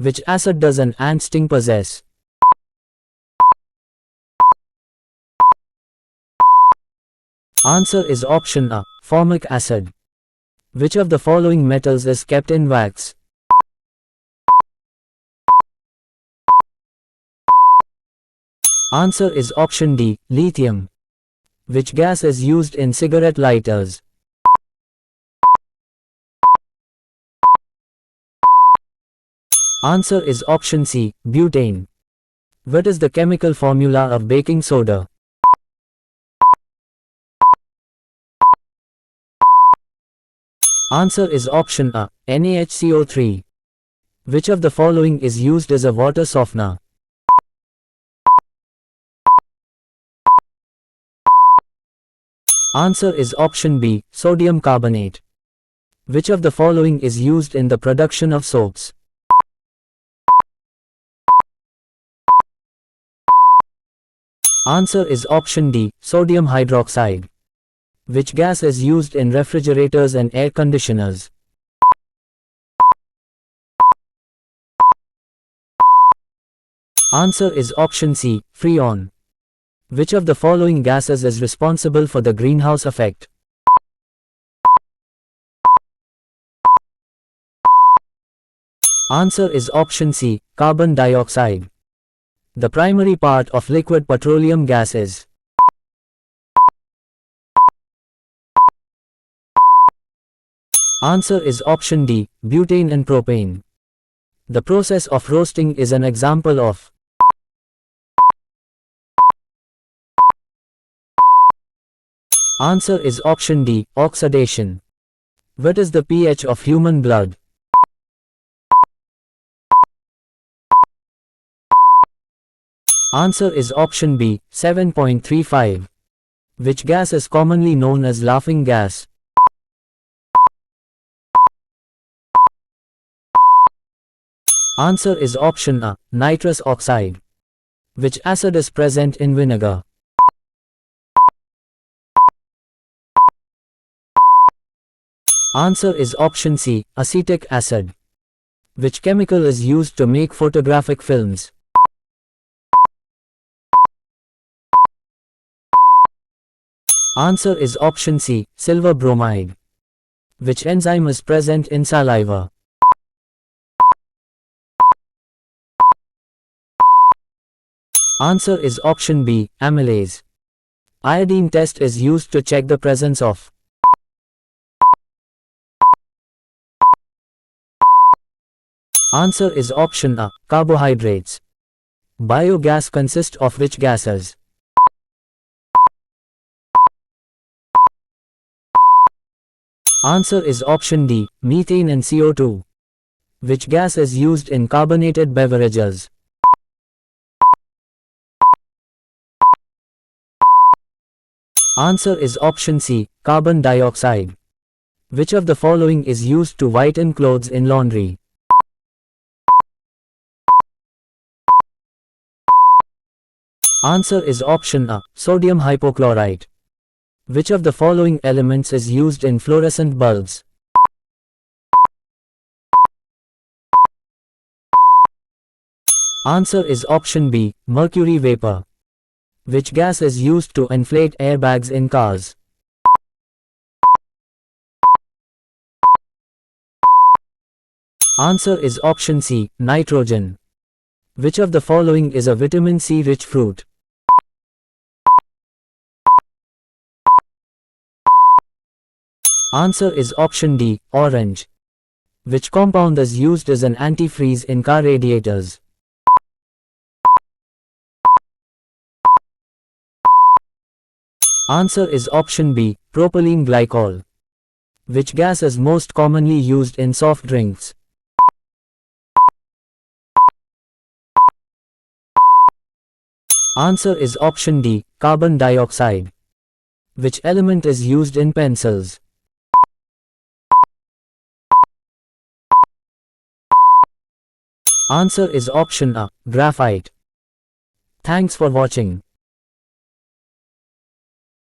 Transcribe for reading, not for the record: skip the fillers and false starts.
Which acid does an ant sting possess? Answer is option A, formic acid. Which of the following metals is kept in wax? Answer is option D, lithium. Which gas is used in cigarette lighters? Answer is option C, butane. What is the chemical formula of baking soda? Answer is option A, NaHCO3. Which of the following is used as a water softener? Answer is option B, sodium carbonate. Which of the following is used in the production of soaps? Answer is option D, sodium hydroxide. Which gas is used in refrigerators and air conditioners? Answer is option C, freon. Which of the following gases is responsible for the greenhouse effect? Answer is option C, carbon dioxide. The primary part of liquid petroleum gas is? Answer is option D, butane and propane. The process of roasting is an example of? Answer is option D, oxidation. What is the pH of human blood? Answer is option B, 7.35. Which gas is commonly known as laughing gas? Answer is option A, nitrous oxide. Which acid is present in vinegar? Answer is option C, acetic acid. Which chemical is used to make photographic films? Answer is option C, silver bromide. Which enzyme is present in saliva? Answer is option B, amylase. Iodine test is used to check the presence of? Answer is option A, carbohydrates. Biogas consists of which gases? Answer is option D, methane and CO2. Which gas is used in carbonated beverages? Answer is option C, carbon dioxide. Which of the following is used to whiten clothes in laundry? Answer is option A, sodium hypochlorite. Which of the following elements is used in fluorescent bulbs? Answer is option B, mercury vapor. Which gas is used to inflate airbags in cars? Answer is option C, nitrogen. Which of the following is a vitamin C rich fruit? Answer is option D, orange. Which compound is used as an antifreeze in car radiators? Answer is option B, propylene glycol. Which gas is most commonly used in soft drinks? Answer is option D, carbon dioxide. Which element is used in pencils? Answer is option A, graphite. Thanks for watching.